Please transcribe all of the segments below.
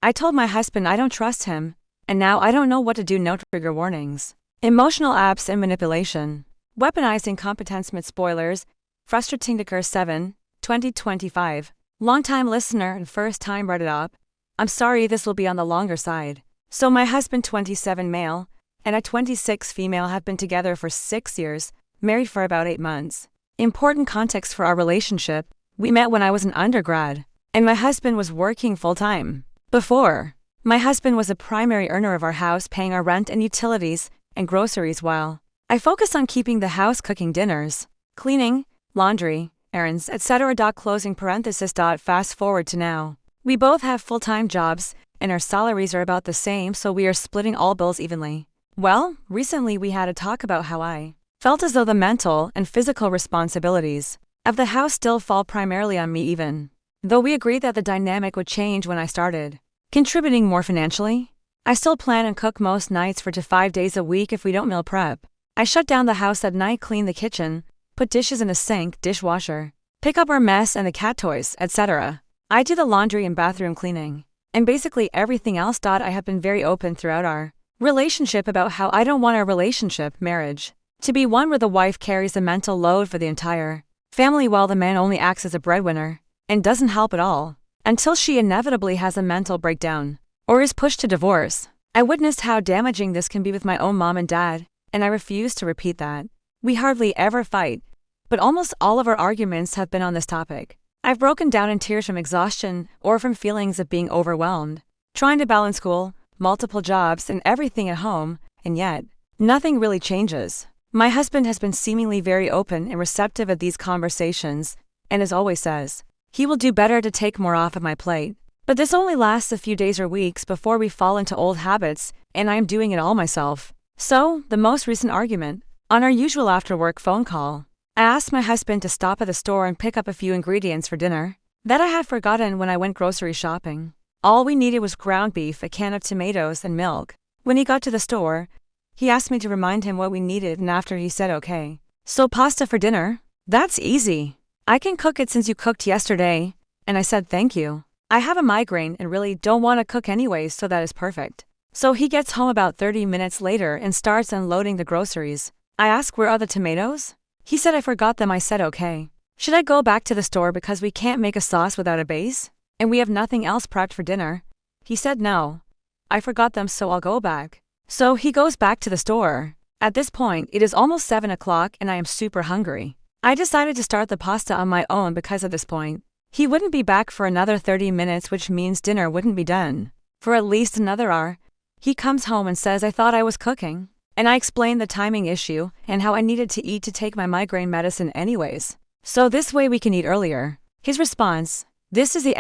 I told my husband I don't trust him, and now I don't know what to do. No trigger warnings. Emotional apps and manipulation. Weaponizing competence mit spoilers. Frustrating Ticker 7, 2025. Long-time listener and first-time read it up. I'm sorry this will be on the longer side. So my husband 27 male, and I 26 female have been together for 6 years, married for about 8 months. Important context for our relationship, we met when I was an undergrad, and my husband was working full-time. Before, my husband was a primary earner of our house, paying our rent and utilities and groceries, while I focus on keeping the house, cooking dinners, cleaning, laundry, errands, etc. Closing parenthesis. Fast forward to now. We both have full-time jobs, and our salaries are about the same, so we are splitting all bills evenly. Well, recently we had a talk about how I felt as though the mental and physical responsibilities of the house still fall primarily on me, even though we agreed that the dynamic would change when I started contributing more financially. I still plan and cook most nights 4 to 5 days a week if we don't meal prep. I shut down the house at night, clean the kitchen, put dishes in a sink, dishwasher, pick up our mess and the cat toys, etc. I do the laundry and bathroom cleaning, and basically everything else. I have been very open throughout our relationship about how I don't want our marriage, to be one where the wife carries the mental load for the entire family while the man only acts as a breadwinner and doesn't help at all, until she inevitably has a mental breakdown or is pushed to divorce. I witnessed how damaging this can be with my own mom and dad, and I refuse to repeat that. We hardly ever fight, but almost all of our arguments have been on this topic. I've broken down in tears from exhaustion or from feelings of being overwhelmed, trying to balance school, multiple jobs, and everything at home, and yet nothing really changes. My husband has been seemingly very open and receptive of these conversations, and as always says, he will do better to take more off of my plate. But this only lasts a few days or weeks before we fall into old habits, and I am doing it all myself. So, the most recent argument, on our usual after-work phone call, I asked my husband to stop at the store and pick up a few ingredients for dinner that I had forgotten when I went grocery shopping. All we needed was ground beef, a can of tomatoes, and milk. When he got to the store, he asked me to remind him what we needed, and after he said okay. So pasta for dinner? That's easy. I can cook it since you cooked yesterday. And I said thank you. I have a migraine and really don't want to cook anyways, so that is perfect. So he gets home about 30 minutes later and starts unloading the groceries. I ask, where are the tomatoes? He said I forgot them. I said okay. Should I go back to the store because we can't make a sauce without a base? And we have nothing else prepped for dinner? He said no. I forgot them, so I'll go back. So he goes back to the store. At this point, it is almost 7 o'clock and I am super hungry. I decided to start the pasta on my own because at this point, he wouldn't be back for another 30 minutes, which means dinner wouldn't be done for at least another hour. He comes home and says I thought I was cooking, and I explained the timing issue and how I needed to eat to take my migraine medicine anyways, so this way we can eat earlier. His response: this is the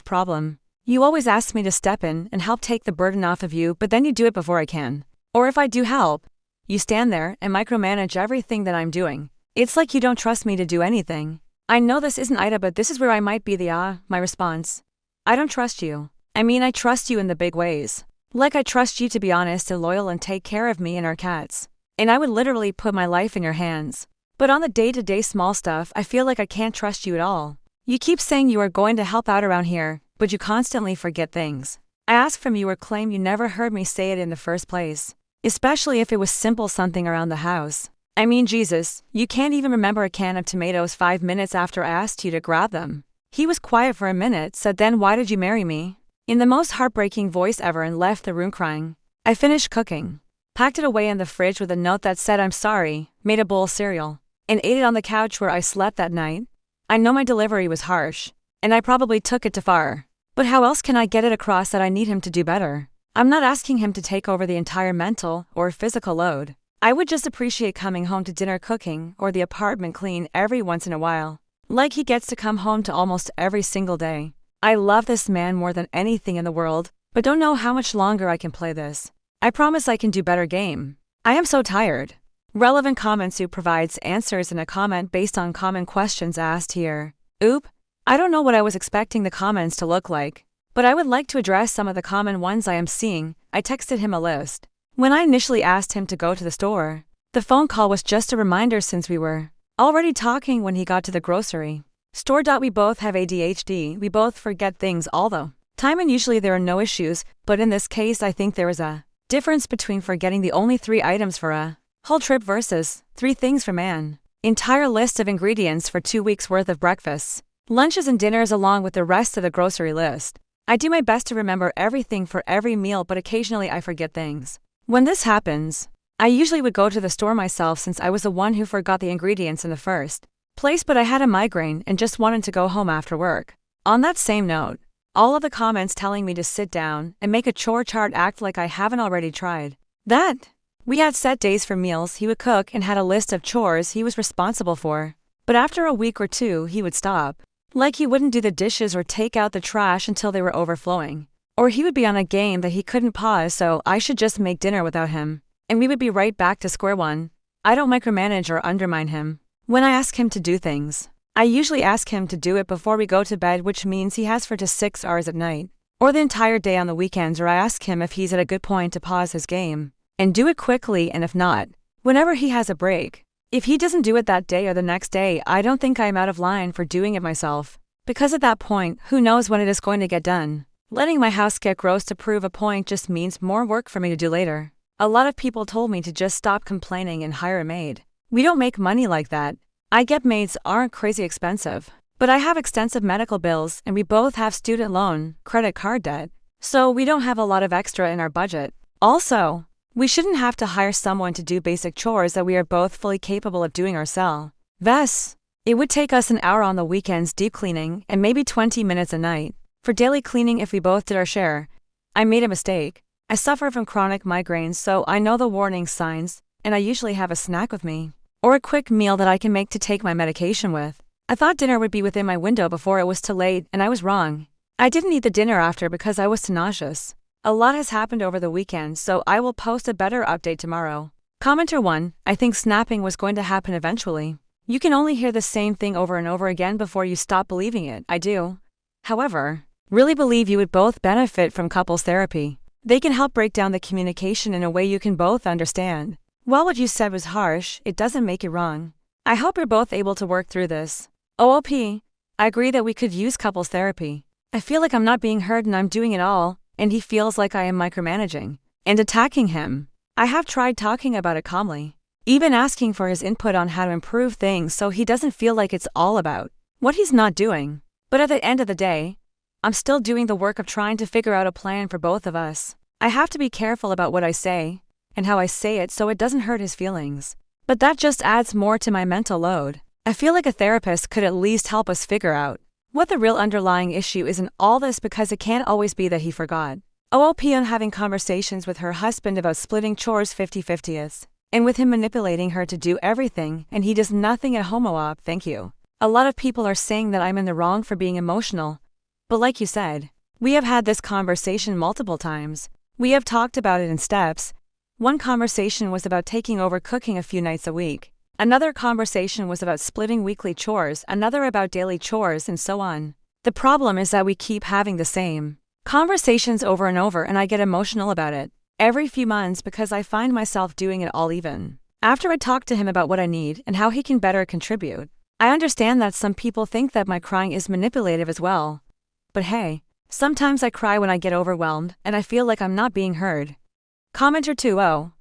problem. You always ask me to step in and help take the burden off of you, but then you do it before I can. Or if I do help, you stand there and micromanage everything that I'm doing. It's like you don't trust me to do anything. I know this isn't Ida, but this is where I might be my response. I don't trust you. I mean, I trust you in the big ways. Like I trust you to be honest and loyal and take care of me and our cats. And I would literally put my life in your hands. But on the day-to-day small stuff, I feel like I can't trust you at all. You keep saying you are going to help out around here, but you constantly forget things I ask from you or claim you never heard me say it in the first place. Especially if it was simple something around the house. I mean, Jesus, you can't even remember a can of tomatoes 5 minutes after I asked you to grab them. He was quiet for a minute, said then why did you marry me? In the most heartbreaking voice ever, and left the room crying. I finished cooking, packed it away in the fridge with a note that said I'm sorry, made a bowl of cereal, and ate it on the couch where I slept that night. I know my delivery was harsh, and I probably took it too far. But how else can I get it across that I need him to do better? I'm not asking him to take over the entire mental or physical load. I would just appreciate coming home to dinner cooking or the apartment clean every once in a while. Like he gets to come home to almost every single day. I love this man more than anything in the world, but don't know how much longer I can play this. I promise I can do better game. I am so tired. Relevant comments. Who provides answers in a comment based on common questions asked here. Oop. I don't know what I was expecting the comments to look like, but I would like to address some of the common ones I am seeing. I texted him a list. When I initially asked him to go to the store, the phone call was just a reminder since we were already talking when he got to the grocery Store. We both have ADHD, we both forget things all the time and usually there are no issues, but in this case I think there is a difference between forgetting the only 3 items for a whole trip versus 3 things from an entire list of ingredients for 2 weeks worth of breakfasts, lunches and dinners along with the rest of the grocery list. I do my best to remember everything for every meal, but occasionally I forget things. When this happens, I usually would go to the store myself since I was the one who forgot the ingredients in the first place, but I had a migraine and just wanted to go home after work. On that same note, all of the comments telling me to sit down and make a chore chart act like I haven't already tried that. We had set days for meals he would cook and had a list of chores he was responsible for. But after a week or 2 he would stop. Like he wouldn't do the dishes or take out the trash until they were overflowing. Or he would be on a game that he couldn't pause, so I should just make dinner without him. And we would be right back to square one. I don't micromanage or undermine him. When I ask him to do things, I usually ask him to do it before we go to bed, which means he has 4 to 6 hours at night, or the entire day on the weekends, or I ask him if he's at a good point to pause his game and do it quickly, and if not, whenever he has a break. If he doesn't do it that day or the next day, I don't think I'm out of line for doing it myself, because at that point, who knows when it is going to get done. Letting my house get gross to prove a point just means more work for me to do later. A lot of people told me to just stop complaining and hire a maid. We don't make money like that. I get maids aren't crazy expensive, but I have extensive medical bills and we both have student loan, credit card debt, so we don't have a lot of extra in our budget. Also, we shouldn't have to hire someone to do basic chores that we are both fully capable of doing ourselves. It would take us an hour on the weekends deep cleaning and maybe 20 minutes a night for daily cleaning if we both did our share. I made a mistake. I suffer from chronic migraines, so I know the warning signs, and I usually have a snack with me, or a quick meal that I can make to take my medication with. I thought dinner would be within my window before it was too late, and I was wrong. I didn't eat the dinner after because I was too nauseous. A lot has happened over the weekend, so I will post a better update tomorrow. Commenter 1, I think snapping was going to happen eventually. You can only hear the same thing over and over again before you stop believing it. I do, however, really believe you would both benefit from couples therapy. They can help break down the communication in a way you can both understand. While what you said was harsh, it doesn't make it wrong. I hope you're both able to work through this. OOP, I agree that we could use couples therapy. I feel like I'm not being heard and I'm doing it all, and he feels like I am micromanaging and attacking him. I have tried talking about it calmly, even asking for his input on how to improve things so he doesn't feel like it's all about what he's not doing. But at the end of the day, I'm still doing the work of trying to figure out a plan for both of us. I have to be careful about what I say and how I say it so it doesn't hurt his feelings. But that just adds more to my mental load. I feel like a therapist could at least help us figure out what the real underlying issue is in all this, because it can't always be that he forgot. OOP on having conversations with her husband about splitting chores 50-50, and with him manipulating her to do everything and he does nothing at home. OOP, thank you. A lot of people are saying that I'm in the wrong for being emotional. But like you said, we have had this conversation multiple times. We have talked about it in steps. One conversation was about taking over cooking a few nights a week. Another conversation was about splitting weekly chores, another about daily chores, and so on. The problem is that we keep having the same conversations over and over, and I get emotional about it every few months because I find myself doing it all even after I talk to him about what I need and how he can better contribute. I understand that some people think that my crying is manipulative as well. But hey, sometimes I cry when I get overwhelmed and I feel like I'm not being heard. Commenter 2, oh,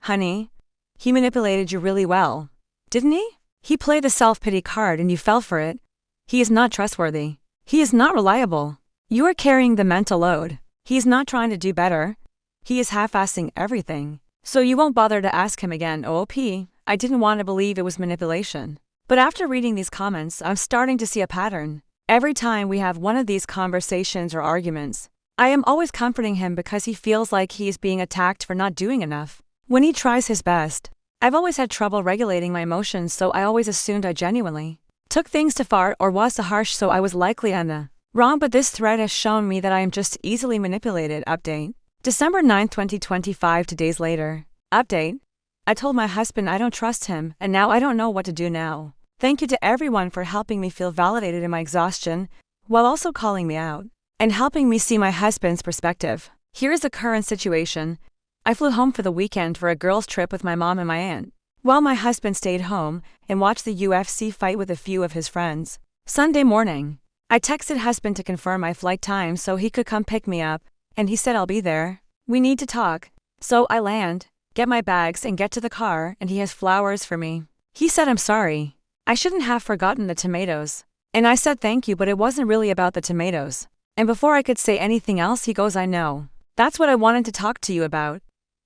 honey, he manipulated you really well, didn't he? He played the self-pity card and you fell for it. He is not trustworthy. He is not reliable. You are carrying the mental load. He is not trying to do better. He is half-assing everything. So you won't bother to ask him again. OOP, I didn't want to believe it was manipulation. But after reading these comments, I'm starting to see a pattern. Every time we have one of these conversations or arguments, I am always comforting him because he feels like he is being attacked for not doing enough when he tries his best. I've always had trouble regulating my emotions, so I always assumed I genuinely took things too far or was too harsh, so I was likely on the wrong, but this thread has shown me that I am just easily manipulated. Update. December 9, 2025, 2 days later. Update. I told my husband I don't trust him, and now I don't know what to do now. Thank you to everyone for helping me feel validated in my exhaustion, while also calling me out and helping me see my husband's perspective. Here is the current situation. I flew home for the weekend for a girls' trip with my mom and my aunt, while my husband stayed home and watched the UFC fight with a few of his friends. Sunday morning. I texted husband to confirm my flight time so he could come pick me up, and he said I'll be there. We need to talk. So I land, get my bags and get to the car, and he has flowers for me. He said I'm sorry. I shouldn't have forgotten the tomatoes. And I said thank you, but it wasn't really about the tomatoes. And before I could say anything else, he goes, I know. That's what I wanted to talk to you about.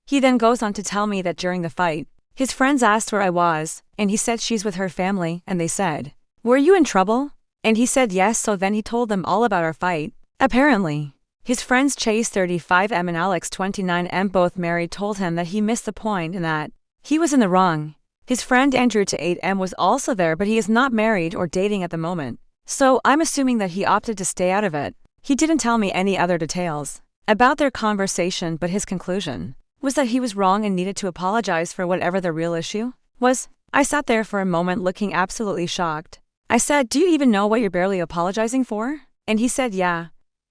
He then goes on to tell me that during the fight, his friends asked where I was, and he said she's with her family, and they said, were you in trouble? And he said yes, so then he told them all about our fight. Apparently, his friends Chase 35M and Alex 29M, both married, told him that he missed the point and that he was in the wrong. His friend Andrew to 8M was also there, but he is not married or dating at the moment. So I'm assuming that he opted to stay out of it. He didn't tell me any other details about their conversation, but his conclusion was that he was wrong and needed to apologize for whatever the real issue was. I sat there for a moment looking absolutely shocked. I said, do you even know what you're barely apologizing for? And he said, yeah.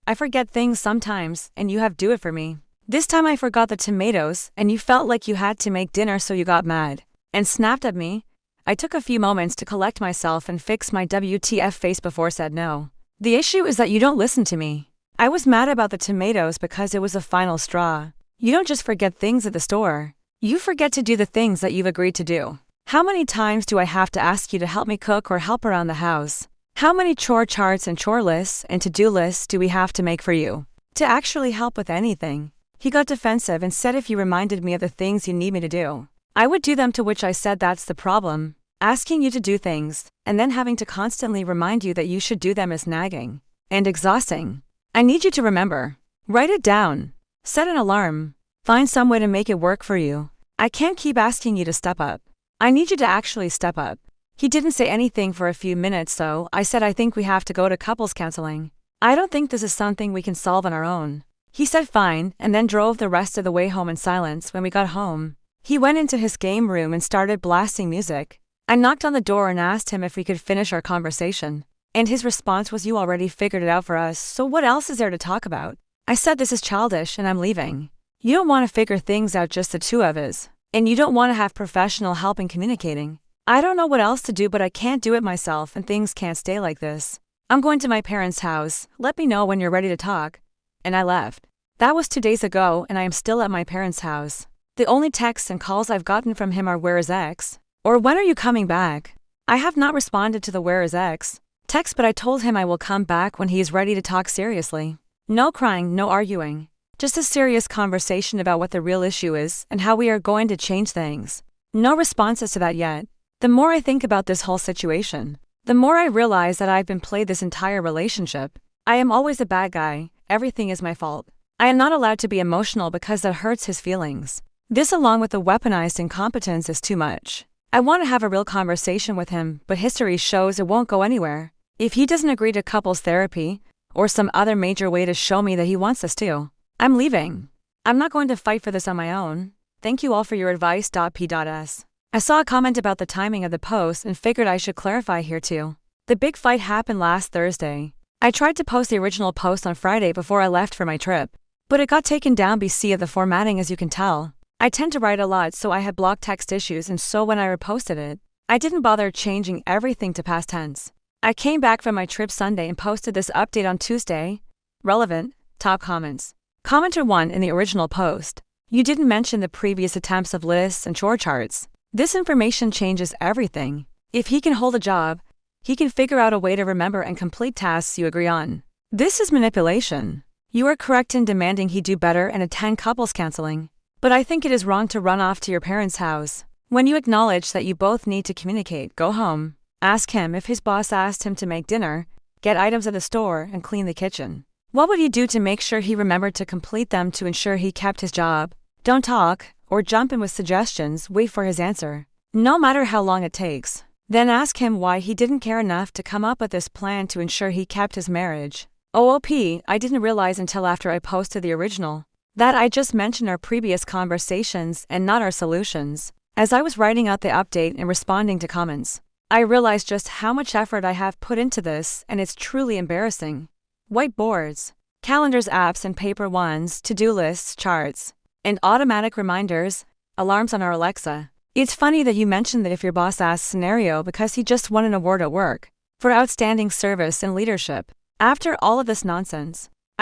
I forget things sometimes, and you have to do it for me. This time I forgot the tomatoes, and you felt like you had to make dinner, so you got mad and snapped at me. I took a few moments to collect myself and fix my WTF face before said no. The issue is that you don't listen to me. I was mad about the tomatoes because it was a final straw. You don't just forget things at the store. You forget to do the things that you've agreed to do. How many times do I have to ask you to help me cook or help around the house? How many chore charts and chore lists and to-do lists do we have to make for you to actually help with anything? He got defensive and said if you reminded me of the things you need me to do, I would do them, to which I said that's the problem. Asking you to do things, and then having to constantly remind you that you should do them is nagging and exhausting. I need you to remember. Write it down. Set an alarm. Find some way to make it work for you. I can't keep asking you to step up. I need you to actually step up. He didn't say anything for a few minutes, so I said I think we have to go to couples counseling. I don't think this is something we can solve on our own. He said fine, and then drove the rest of the way home in silence. When we got home, he went into his game room and started blasting music. I knocked on the door and asked him if we could finish our conversation. And his response was, you already figured it out for us, so what else is there to talk about? I said this is childish and I'm leaving. You don't want to figure things out just the two of us. And you don't want to have professional help in communicating. I don't know what else to do, but I can't do it myself, and things can't stay like this. I'm going to my parents' house. Let me know when you're ready to talk. And I left. That was 2 days ago, and I am still at my parents' house. The only texts and calls I've gotten from him are where is X? Or when are you coming back? I have not responded to the where is X text, but I told him I will come back when he is ready to talk seriously. No crying, no arguing. Just a serious conversation about what the real issue is and how we are going to change things. No responses to that yet. The more I think about this whole situation, the more I realize that I've been played this entire relationship. I am always a bad guy. Everything is my fault. I am not allowed to be emotional because that hurts his feelings. This, along with the weaponized incompetence, is too much. I want to have a real conversation with him, but history shows it won't go anywhere. If he doesn't agree to couples therapy or some other major way to show me that he wants us to, I'm leaving. I'm not going to fight for this on my own. Thank you all for your advice. P.S. I saw a comment about the timing of the post and figured I should clarify here too. The big fight happened last Thursday. I tried to post the original post on Friday before I left for my trip, but it got taken down because of the formatting, as you can tell. I tend to write a lot, so I had block text issues, and so when I reposted it, I didn't bother changing everything to past tense. I came back from my trip Sunday and posted this update on Tuesday. Relevant. Top comments. Commenter 1 in the original post. You didn't mention the previous attempts of lists and chore charts. This information changes everything. If he can hold a job, he can figure out a way to remember and complete tasks you agree on. This is manipulation. You are correct in demanding he do better and attend couples counseling. But I think it is wrong to run off to your parents' house. When you acknowledge that you both need to communicate, go home. Ask him if his boss asked him to make dinner, get items at the store, and clean the kitchen. What would you do to make sure he remembered to complete them to ensure he kept his job? Don't talk, or jump in with suggestions, wait for his answer. No matter how long it takes. Then ask him why he didn't care enough to come up with this plan to ensure he kept his marriage. OOP, I didn't realize until after I posted the original that I just mentioned our previous conversations and not our solutions. As I was writing out the update and responding to comments, I realized just how much effort I have put into this, and it's truly embarrassing. Whiteboards, calendars, apps, and paper ones, to-do lists, charts, and automatic reminders, alarms on our Alexa. It's funny that you mentioned that if your boss asks scenario because he just won an award at work. for outstanding service and leadership. After all of this nonsense,